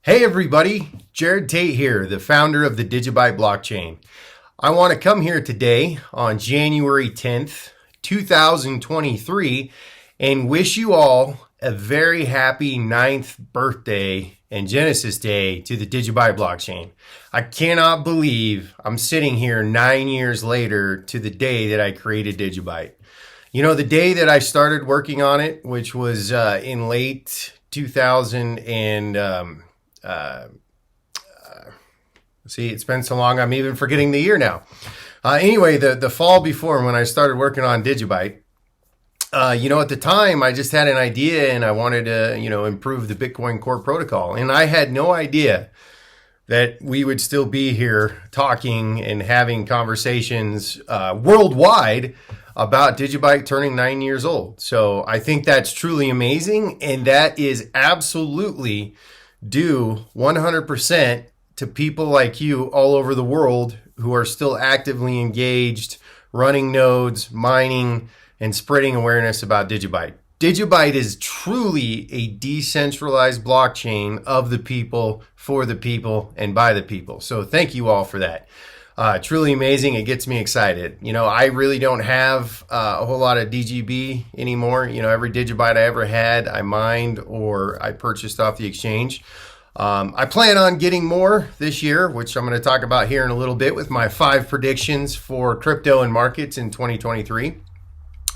Hey everybody, Jared Tate here, the founder of the DigiByte blockchain. I want to come here today on January 10th, 2023 and wish you all a very happy 9th birthday and Genesis Day to the DigiByte blockchain. I cannot believe I'm sitting here 9 years later to the day that I created DigiByte. You know, the day that I started working on it, which was in late 2000 and see, it's been so long, I'm even forgetting the year now. Anyway, the fall before when I started working on DigiByte, at the time I just had an idea and I wanted to, improve the Bitcoin core protocol. And I had no idea that we would still be here talking and having conversations worldwide about DigiByte turning 9 years old. So I think that's truly amazing. And that is absolutely due 100% to people like you all over the world who are still actively engaged, running nodes, mining, and spreading awareness about DigiByte. DigiByte is truly a decentralized blockchain of the people, for the people, and by the people. So thank you all for that. Truly amazing. It gets me excited. I really don't have a whole lot of DGB anymore. Every DigiByte I ever had, I mined or I purchased off the exchange. I plan on getting more this year, which I'm going to talk about here in a little bit with my 5 predictions for crypto and markets in 2023.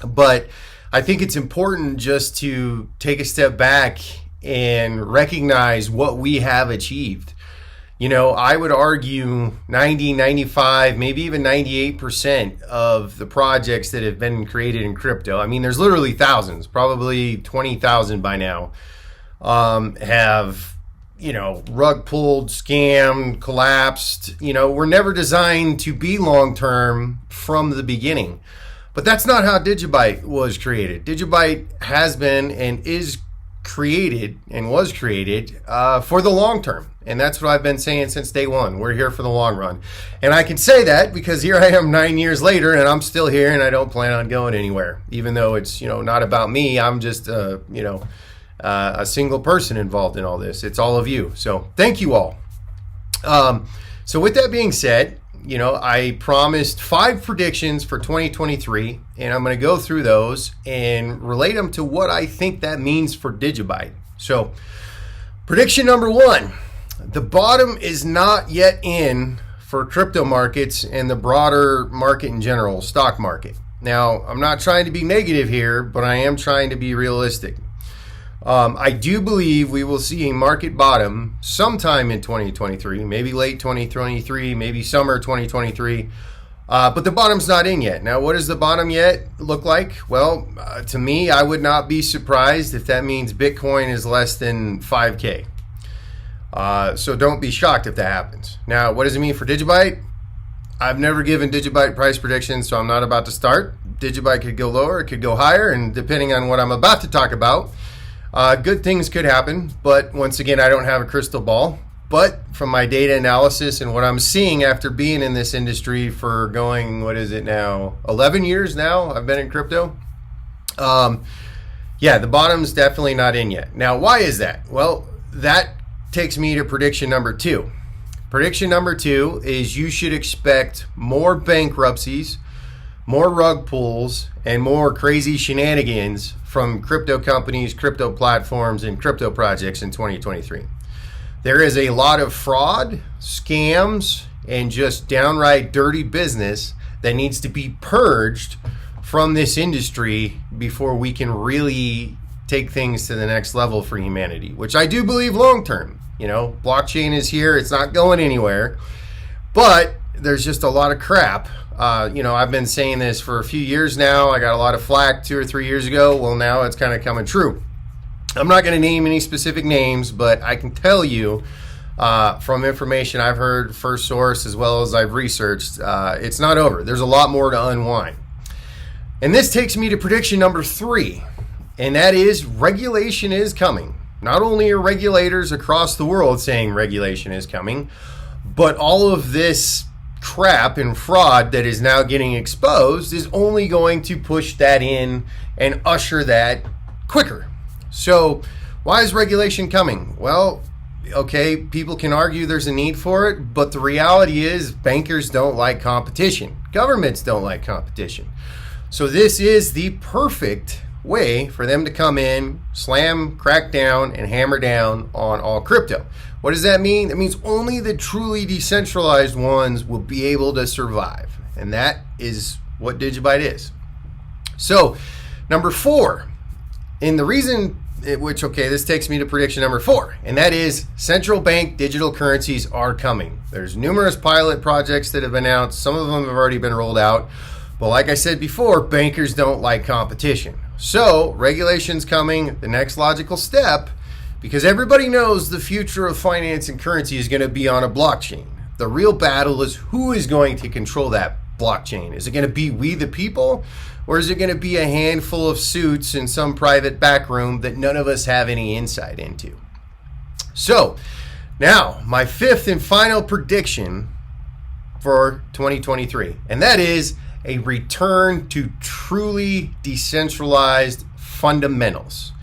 But I think it's important just to take a step back and recognize what we have achieved. I would argue 90, 95, maybe even 98% of the projects that have been created in crypto, I mean, there's literally thousands, probably 20,000 by now, have, rug pulled, scammed, collapsed, were never designed to be long-term from the beginning. But that's not how DigiByte was created. DigiByte has been and is created and was created for the long term. And that's what I've been saying since day one. We're here for the long run. And I can say that because here I am 9 years later and I'm still here and I don't plan on going anywhere. Even though it's, not about me. I'm just, a single person involved in all this. It's all of you. So thank you all. So with that being said, I promised 5 predictions for 2023, and I'm going to go through those and relate them to what I think that means for DigiByte. So, prediction number 1, the bottom is not yet in for crypto markets and the broader market in general, stock market. Now, I'm not trying to be negative here, but I am trying to be realistic. I do believe we will see a market bottom sometime in 2023, maybe late 2023, maybe summer 2023, but the bottom's not in yet. Now, what does the bottom yet look like? Well, to me, I would not be surprised if that means Bitcoin is less than 5K. So don't be shocked if that happens. Now, what does it mean for DigiByte? I've never given DigiByte price predictions, so I'm not about to start. DigiByte could go lower, it could go higher, and depending on what I'm about to talk about, good things could happen, but once again, I don't have a crystal ball. But from my data analysis and what I'm seeing after being in this industry for going, 11 years now, I've been in crypto. The bottom's definitely not in yet. Now, why is that? Well, that takes me to prediction number 2. Prediction number 2 is you should expect more bankruptcies, more rug pulls, and more crazy shenanigans from crypto companies, crypto platforms, and crypto projects in 2023. There is a lot of fraud, scams, and just downright dirty business that needs to be purged from this industry before we can really take things to the next level for humanity, which I do believe long term. Blockchain is here, it's not going anywhere, but there's just a lot of crap. I've been saying this for a few years now. I got a lot of flack 2 or 3 years ago. Well, now it's kind of coming true. I'm not going to name any specific names, but I can tell you from information I've heard first source as well as I've researched, it's not over. There's a lot more to unwind. And this takes me to prediction number 3, and that is regulation is coming. Not only are regulators across the world saying regulation is coming, but all of this crap and fraud that is now getting exposed is only going to push that in and usher that quicker. So why is regulation coming? Well, okay, people can argue there's a need for it, but the reality is bankers don't like competition. Governments don't like competition. So this is the perfect way for them to come in, slam, crack down, and hammer down on all crypto. What does that mean? That means only the truly decentralized ones will be able to survive. And that is what DigiByte is. So, number 4, and the reason this takes me to prediction number 4, and that is central bank digital currencies are coming. There's numerous pilot projects that have been announced. Some of them have already been rolled out. But like I said before, bankers don't like competition. So, regulation's coming, the next logical step, because everybody knows the future of finance and currency is going to be on a blockchain. The real battle is who is going to control that blockchain. Is it going to be we the people, or is it going to be a handful of suits in some private back room that none of us have any insight into? So, now, my 5th and final prediction for 2023, and that is a return to truly decentralized fundamentals.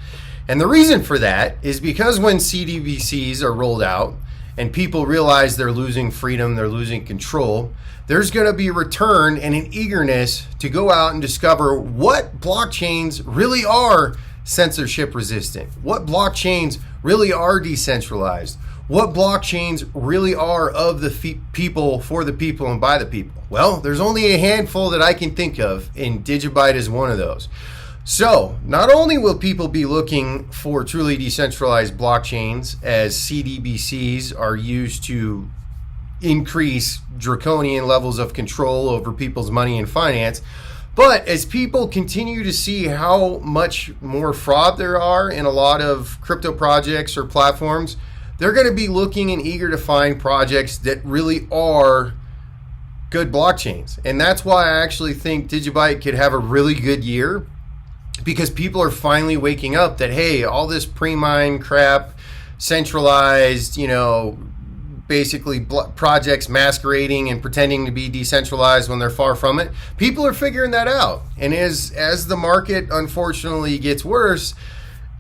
And the reason for that is because when CDBCs are rolled out and people realize they're losing freedom, they're losing control, there's going to be a return and an eagerness to go out and discover what blockchains really are censorship resistant, what blockchains really are decentralized, what blockchains really are of the people, for the people, and by the people. Well, there's only a handful that I can think of, and DigiByte is one of those. So, not only will people be looking for truly decentralized blockchains as CDBCs are used to increase draconian levels of control over people's money and finance, but as people continue to see how much more fraud there are in a lot of crypto projects or platforms, they're going to be looking and eager to find projects that really are good blockchains. And that's why I actually think DigiByte could have a really good year, because people are finally waking up that, hey, all this pre-mine crap, centralized, basically projects masquerading and pretending to be decentralized when they're far from it. People are figuring that out. And as the market unfortunately gets worse,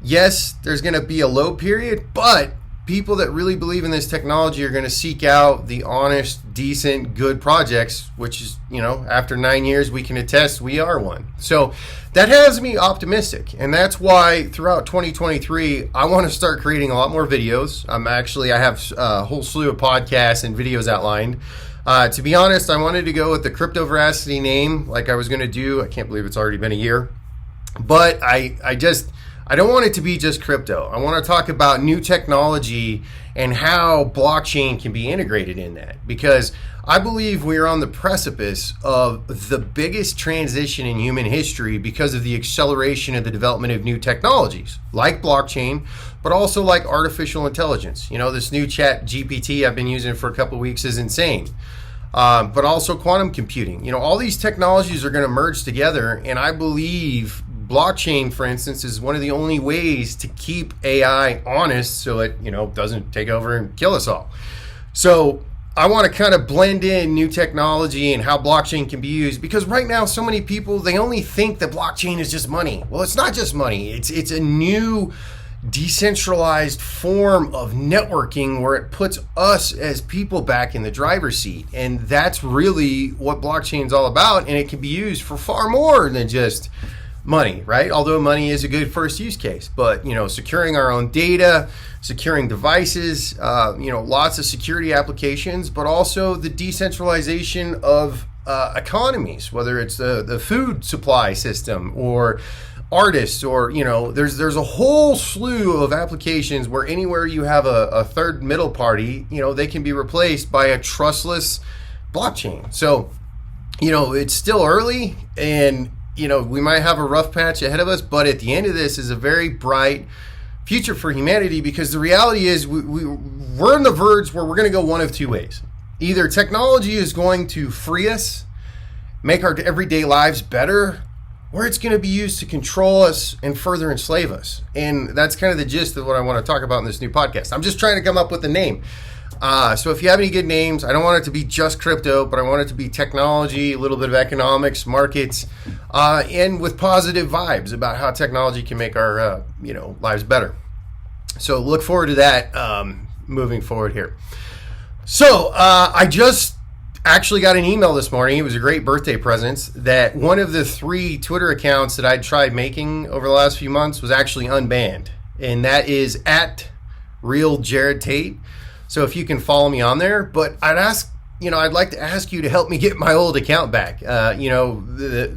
yes, there's going to be a low period, but people that really believe in this technology are going to seek out the honest, decent, good projects, which is, after 9 years, we can attest we are one. So that has me optimistic. And that's why throughout 2023, I want to start creating a lot more videos. I have a whole slew of podcasts and videos outlined. To be honest, I wanted to go with the Crypto Veracity name like I was going to do. I can't believe it's already been a year. But I don't want it to be just crypto. I want to talk about new technology and how blockchain can be integrated in that, because I believe we are on the precipice of the biggest transition in human history because of the acceleration of the development of new technologies like blockchain, but also like artificial intelligence. This new chat GPT I've been using for a couple of weeks is insane. But also quantum computing. All these technologies are going to merge together, and I believe blockchain, for instance, is one of the only ways to keep AI honest so it, doesn't take over and kill us all. So I want to kind of blend in new technology and how blockchain can be used, because right now so many people, they only think that blockchain is just money. Well, it's not just money. It's a new decentralized form of networking where it puts us as people back in the driver's seat. And that's really what blockchain is all about. And it can be used for far more than just money, right? Although money is a good first use case, but securing our own data, securing devices, lots of security applications, but also the decentralization of economies, whether it's the food supply system or artists, or there's a whole slew of applications where anywhere you have a third middle party, they can be replaced by a trustless blockchain. So it's still early, and we might have a rough patch ahead of us, but at the end of this is a very bright future for humanity, because the reality is we're on the verge where we're going to go one of two ways. Either technology is going to free us, make our everyday lives better, or it's going to be used to control us and further enslave us. And that's kind of the gist of what I want to talk about in this new podcast. I'm just trying to come up with a name. So if you have any good names, I don't want it to be just crypto, but I want it to be technology, a little bit of economics, markets, and with positive vibes about how technology can make our lives better. So look forward to that. moving forward here. So I just actually got an email this morning. It was a great birthday present that one of the 3 Twitter accounts that I'd tried making over the last few months was actually unbanned, and that is at Real Jared Tate. So if you can follow me on there, but I'd like to ask you to help me get my old account back.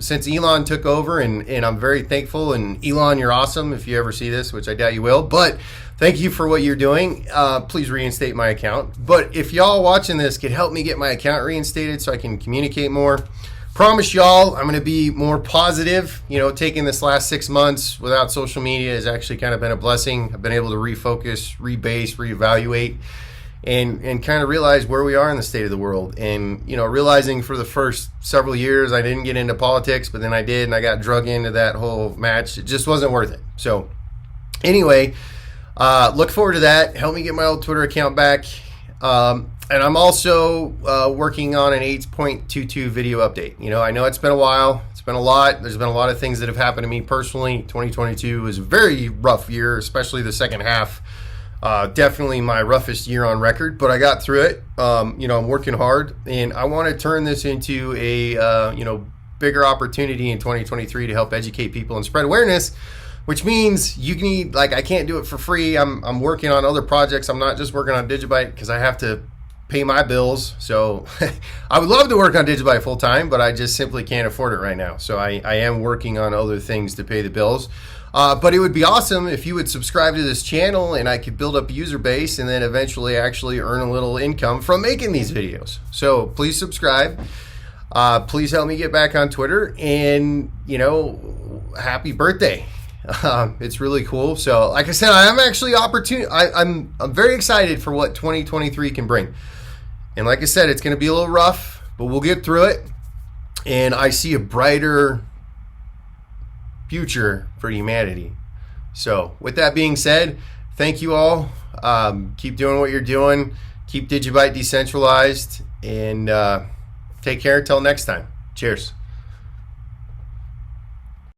Since Elon took over, and I'm very thankful. And Elon, you're awesome if you ever see this, which I doubt you will. But thank you for what you're doing. Please reinstate my account. But if y'all watching this could help me get my account reinstated so I can communicate more, promise y'all I'm going to be more positive. Taking this last 6 months without social media has actually kind of been a blessing. I've been able to refocus, rebase, reevaluate, and kind of realize where we are in the state of the world. And, realizing for the first several years I didn't get into politics, but then I did, and I got drug into that whole match. It just wasn't worth it. So anyway, look forward to that. Help me get my old Twitter account back. And I'm also working on an 8.22 video update. I know it's been a while. It's been a lot. There's been a lot of things that have happened to me personally. 2022 was a very rough year, especially the second half. Definitely my roughest year on record, but I got through it. I'm working hard, and I want to turn this into a bigger opportunity in 2023 to help educate people and spread awareness, which means I can't do it for free. I'm working on other projects. I'm not just working on DigiByte because I have to pay my bills. So I would love to work on DigiByte full time, but I just simply can't afford it right now. So I am working on other things to pay the bills. But it would be awesome if you would subscribe to this channel, and I could build up a user base and then eventually actually earn a little income from making these videos. So please subscribe. Please help me get back on Twitter, and happy birthday. It's really cool. So like I said, I am actually I'm very excited for what 2023 can bring. And like I said, it's going to be a little rough, but we'll get through it. And I see a brighter future for humanity. So with that being said, thank you all. Keep doing what you're doing. Keep DigiByte decentralized, and take care until next time. Cheers.